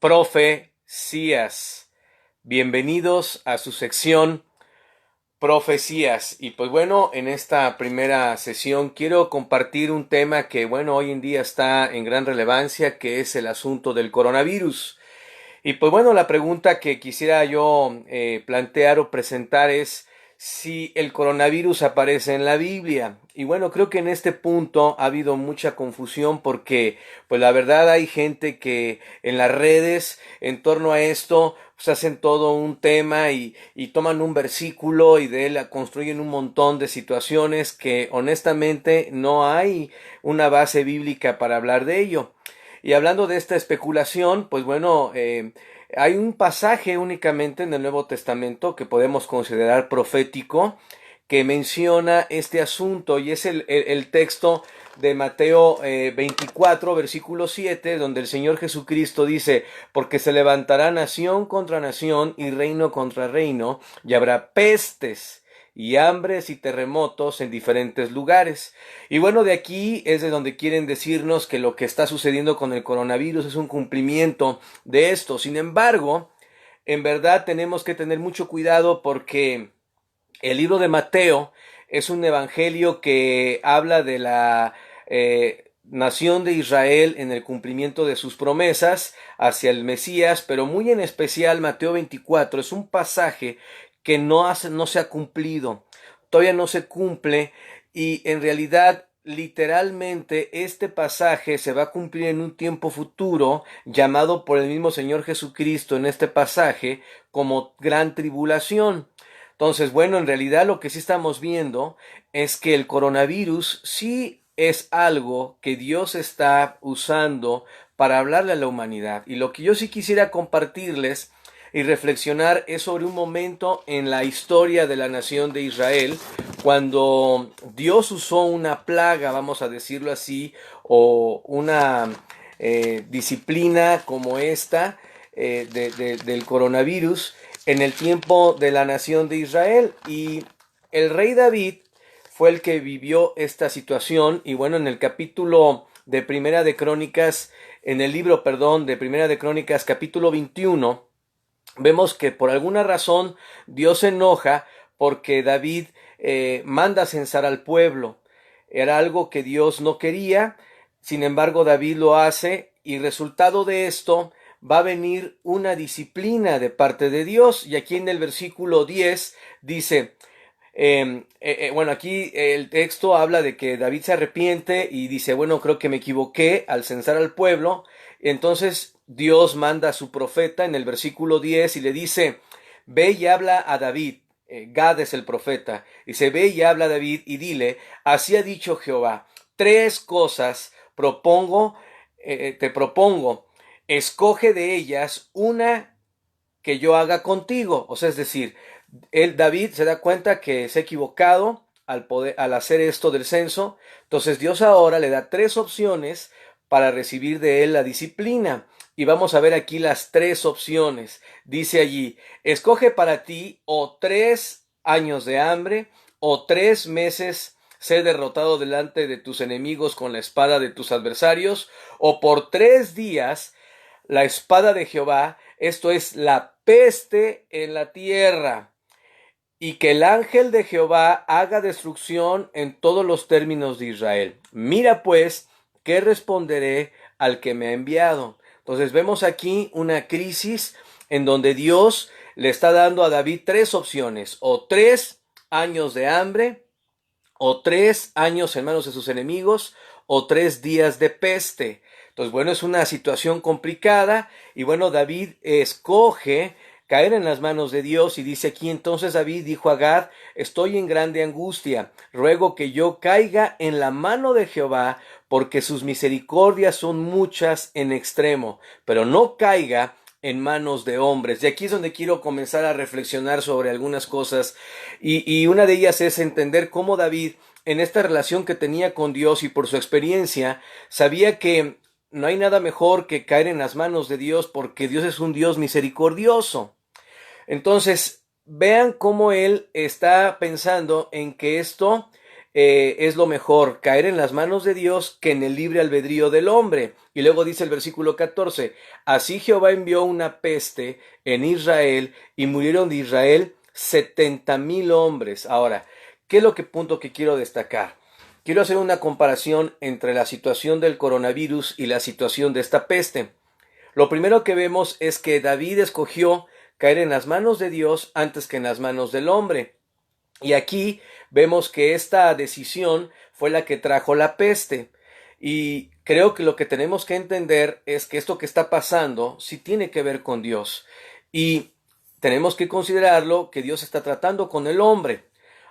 Profecías. Bienvenidos a su sección Profecías. Y pues bueno, en esta primera sesión quiero compartir un tema que bueno, hoy en día está en gran relevancia, que es el asunto del coronavirus. Y pues bueno, la pregunta que quisiera yo plantear o presentar es si el coronavirus aparece en la Biblia. Y bueno, creo que en este punto ha habido mucha confusión porque pues la verdad hay gente que en las redes en torno a esto pues hacen todo un tema y toman un versículo y de él construyen un montón de situaciones que honestamente no hay una base bíblica para hablar de ello. Y hablando de esta especulación, pues bueno, hay un pasaje únicamente en el Nuevo Testamento que podemos considerar profético que menciona este asunto y es el texto de Mateo 24, versículo 7, donde el Señor Jesucristo dice, porque se levantará nación contra nación y reino contra reino, y habrá pestes y hambres y terremotos en diferentes lugares. Y bueno, de aquí es de donde quieren decirnos que lo que está sucediendo con el coronavirus es un cumplimiento de esto. Sin embargo, en verdad tenemos que tener mucho cuidado porque el libro de Mateo es un evangelio que habla de la nación de Israel en el cumplimiento de sus promesas hacia el Mesías, pero muy en especial Mateo 24 es un pasaje que no se ha cumplido, todavía no se cumple y en realidad literalmente este pasaje se va a cumplir en un tiempo futuro llamado por el mismo Señor Jesucristo en este pasaje como gran tribulación. Entonces, bueno, en realidad lo que sí estamos viendo es que el coronavirus sí es algo que Dios está usando para hablarle a la humanidad. Y lo que yo sí quisiera compartirles y reflexionar es sobre un momento en la historia de la nación de Israel, cuando Dios usó una plaga, vamos a decirlo así, o una disciplina como esta del coronavirus en el tiempo de la nación de Israel. Y el rey David fue el que vivió esta situación. Y bueno, en el capítulo de Primera de Crónicas, en el libro, perdón, de Primera de Crónicas, capítulo 21, vemos que por alguna razón Dios se enoja porque David manda censar al pueblo. Era algo que Dios no quería, sin embargo David lo hace y resultado de esto va a venir una disciplina de parte de Dios. Y aquí en el versículo 10 dice, bueno, aquí el texto habla de que David se arrepiente y dice, bueno, creo que me equivoqué al censar al pueblo. Entonces Dios manda a su profeta en el versículo 10 y le dice, ve y habla a David. Gad es el profeta. Dice, ve y habla a David y dile, así ha dicho Jehová, tres cosas te propongo, escoge de ellas una que yo haga contigo. O sea, es decir, David se da cuenta que se ha equivocado al hacer esto del censo. Entonces Dios ahora le da tres opciones para recibir de él la disciplina. Y vamos a ver aquí las tres opciones. Dice allí, escoge para ti o 3 años de hambre o 3 meses ser derrotado delante de tus enemigos con la espada de tus adversarios, o por 3 días la espada de Jehová, esto es la peste en la tierra, y que el ángel de Jehová haga destrucción en todos los términos de Israel. Mira pues, ¿qué responderé al que me ha enviado? Entonces vemos aquí una crisis en donde Dios le está dando a David tres opciones, o 3 años de hambre, o 3 años en manos de sus enemigos, o 3 días de peste. Entonces, bueno, es una situación complicada y bueno, David escoge caer en las manos de Dios y dice aquí, entonces David dijo a Gad, estoy en grande angustia, ruego que yo caiga en la mano de Jehová, porque sus misericordias son muchas en extremo, pero no caiga en manos de hombres. Y aquí es donde quiero comenzar a reflexionar sobre algunas cosas y una de ellas es entender cómo David en esta relación que tenía con Dios y por su experiencia sabía que no hay nada mejor que caer en las manos de Dios porque Dios es un Dios misericordioso. Entonces, vean cómo él está pensando en que esto es lo mejor caer en las manos de Dios que en el libre albedrío del hombre. Y luego dice el versículo 14, así Jehová envió una peste en Israel y murieron de Israel 70,000 hombres. Ahora, ¿qué es lo que punto que quiero destacar? Quiero hacer una comparación entre la situación del coronavirus y la situación de esta peste. Lo primero que vemos es que David escogió caer en las manos de Dios antes que en las manos del hombre. Y aquí vemos que esta decisión fue la que trajo la peste. Y creo que lo que tenemos que entender es que esto que está pasando sí tiene que ver con Dios. Y tenemos que considerarlo que Dios está tratando con el hombre.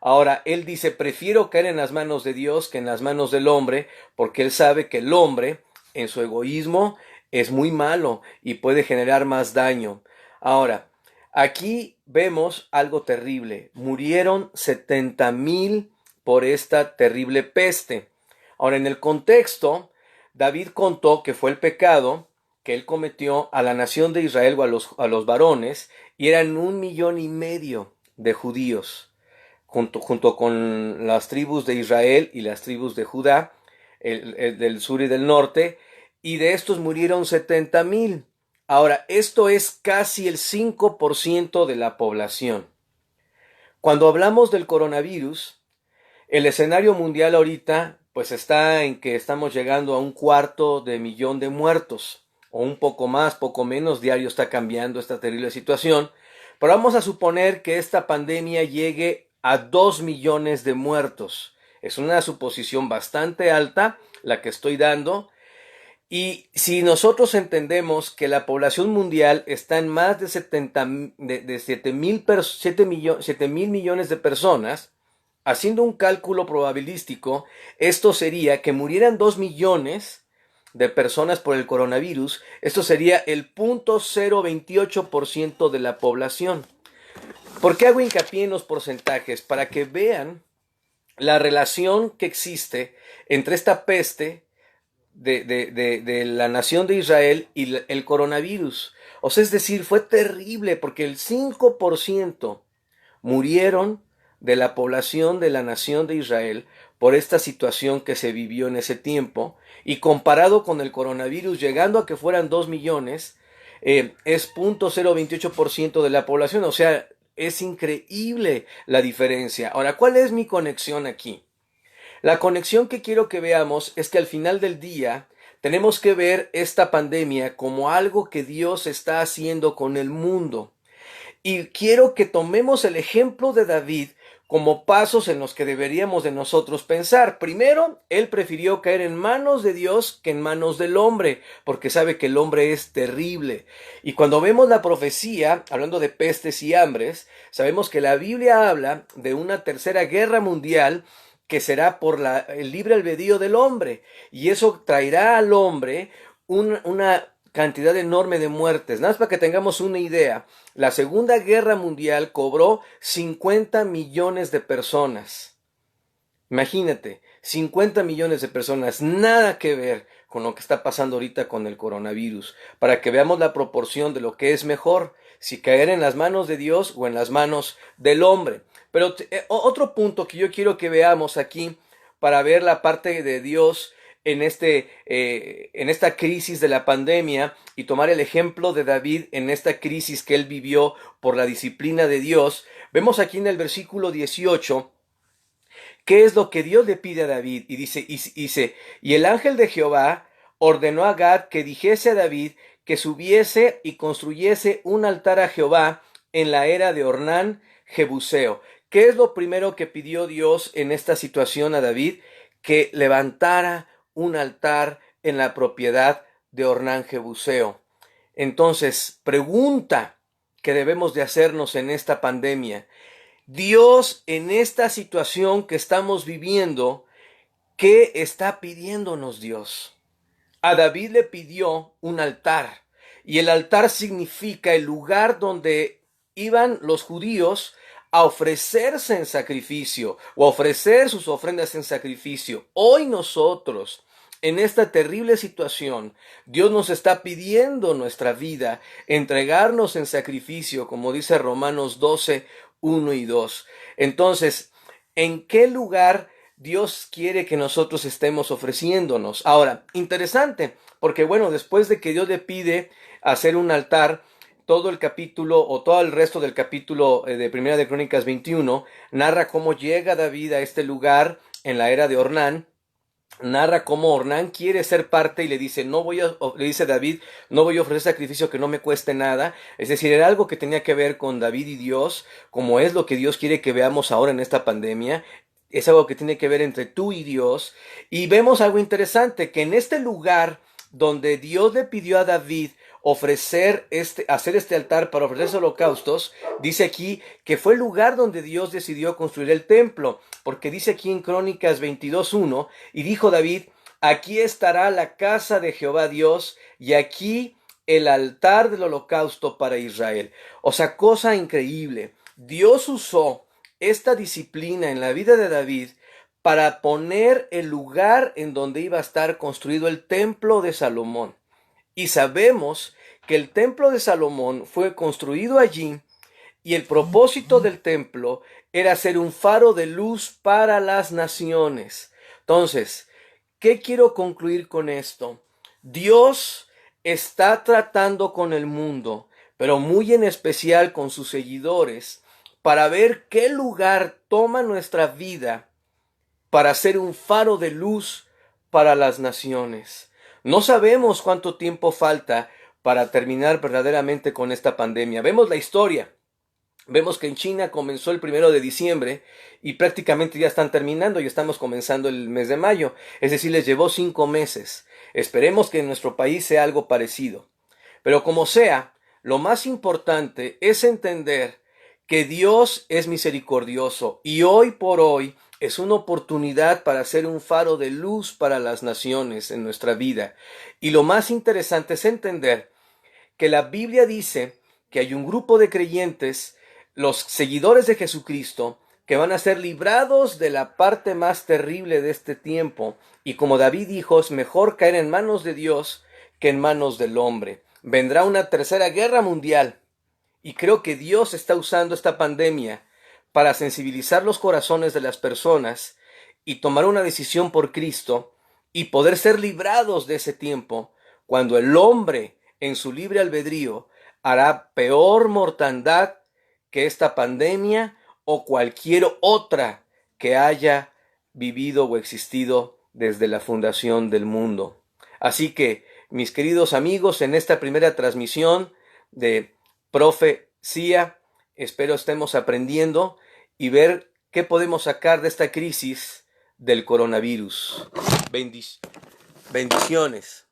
Ahora, él dice, prefiero caer en las manos de Dios que en las manos del hombre, porque él sabe que el hombre, en su egoísmo, es muy malo y puede generar más daño. Ahora, aquí vemos algo terrible. Murieron 70,000 por esta terrible peste. Ahora, en el contexto, David contó que fue el pecado que él cometió a la nación de Israel o a los varones, y eran 1,5 millones de judíos, junto con las tribus de Israel y las tribus de Judá, el del sur y del norte, y de estos murieron 70,000. Ahora, esto es casi el 5% de la población. Cuando hablamos del coronavirus, el escenario mundial ahorita pues está en que estamos llegando a 1/4 de millón de muertos, o un poco más, poco menos, diario está cambiando esta terrible situación, pero vamos a suponer que esta pandemia llegue a 2 millones de muertos. Es una suposición bastante alta la que estoy dando. Y si nosotros entendemos que la población mundial está en más de 7,000 millones de personas, haciendo un cálculo probabilístico, esto sería que murieran 2 millones de personas por el coronavirus. Esto sería el 0,028% de la población. ¿Por qué hago hincapié en los porcentajes? Para que vean la relación que existe entre esta peste de la nación de Israel y el coronavirus. O sea, es decir, fue terrible porque el 5% murieron de la población de la nación de Israel por esta situación que se vivió en ese tiempo, y comparado con el coronavirus llegando a que fueran 2 millones, es 0,028% de la población. O sea, es increíble la diferencia. Ahora, ¿cuál es mi conexión aquí? La conexión que quiero que veamos es que al final del día tenemos que ver esta pandemia como algo que Dios está haciendo con el mundo. Y quiero que tomemos el ejemplo de David como pasos en los que deberíamos de nosotros pensar. Primero, él prefirió caer en manos de Dios que en manos del hombre, porque sabe que el hombre es terrible. Y cuando vemos la profecía, hablando de pestes y hambres, sabemos que la Biblia habla de una tercera guerra mundial que será por el libre albedrío del hombre, y eso traerá al hombre una cantidad enorme de muertes. Nada más para que tengamos una idea, la Segunda Guerra Mundial cobró 50 millones de personas. Imagínate, 50 millones de personas, nada que ver con lo que está pasando ahorita con el coronavirus, para que veamos la proporción de lo que es mejor, si caer en las manos de Dios o en las manos del hombre. Pero otro punto que yo quiero que veamos aquí, para ver la parte de Dios en esta crisis de la pandemia, y tomar el ejemplo de David en esta crisis que él vivió por la disciplina de Dios, vemos aquí en el versículo 18 qué es lo que Dios le pide a David. Y dice, y el ángel de Jehová ordenó a Gad que dijese a David que subiese y construyese un altar a Jehová en la era de Ornán Jebuseo. ¿Qué es lo primero que pidió Dios en esta situación a David? Que levantara un altar en la propiedad de Ornán Jebuseo. Entonces, pregunta que debemos de hacernos en esta pandemia: Dios, en esta situación que estamos viviendo, ¿qué está pidiéndonos Dios? A David le pidió un altar, y el altar significa el lugar donde iban los judíos a ofrecerse en sacrificio, o a ofrecer sus ofrendas en sacrificio. Hoy nosotros, en esta terrible situación, Dios nos está pidiendo nuestra vida, entregarnos en sacrificio, como dice Romanos 12, 1 y 2. Entonces, ¿en qué lugar Dios quiere que nosotros estemos ofreciéndonos. Ahora, interesante, porque bueno, después de que Dios le pide hacer un altar, todo el capítulo o todo el resto del capítulo de Primera de Crónicas 21 narra cómo llega David a este lugar en la era de Ornán. Narra cómo Ornán quiere ser parte y le dice, le dice David, no voy a ofrecer sacrificio que no me cueste nada. Es decir, era algo que tenía que ver con David y Dios, como es lo que Dios quiere que veamos ahora en esta pandemia. Es algo que tiene que ver entre tú y Dios. Y vemos algo interesante, que en este lugar donde Dios le pidió a David hacer este altar para ofrecer holocaustos, dice aquí que fue el lugar donde Dios decidió construir el templo, porque dice aquí en Crónicas 22:1, y dijo David, aquí estará la casa de Jehová Dios, y aquí el altar del holocausto para Israel. O sea, cosa increíble. Dios usó esta disciplina en la vida de David para poner el lugar en donde iba a estar construido el templo de Salomón. Y sabemos que el templo de Salomón fue construido allí y el propósito del templo era ser un faro de luz para las naciones. Entonces, ¿qué quiero concluir con esto? Dios está tratando con el mundo, pero muy en especial con sus seguidores, para ver qué lugar toma nuestra vida para ser un faro de luz para las naciones. No sabemos cuánto tiempo falta para terminar verdaderamente con esta pandemia. Vemos la historia. Vemos que en China comenzó el 1 de diciembre y prácticamente ya están terminando y estamos comenzando el mes de mayo. Es decir, les llevó 5 meses. Esperemos que en nuestro país sea algo parecido. Pero como sea, lo más importante es entender que Dios es misericordioso y hoy por hoy es una oportunidad para ser un faro de luz para las naciones en nuestra vida. Y lo más interesante es entender que la Biblia dice que hay un grupo de creyentes, los seguidores de Jesucristo, que van a ser librados de la parte más terrible de este tiempo. Y como David dijo, es mejor caer en manos de Dios que en manos del hombre. Vendrá una tercera guerra mundial. Y creo que Dios está usando esta pandemia para sensibilizar los corazones de las personas y tomar una decisión por Cristo y poder ser librados de ese tiempo cuando el hombre en su libre albedrío hará peor mortandad que esta pandemia o cualquier otra que haya vivido o existido desde la fundación del mundo. Así que, mis queridos amigos, en esta primera transmisión de Profecía, espero estemos aprendiendo y ver qué podemos sacar de esta crisis del coronavirus. Bendiciones.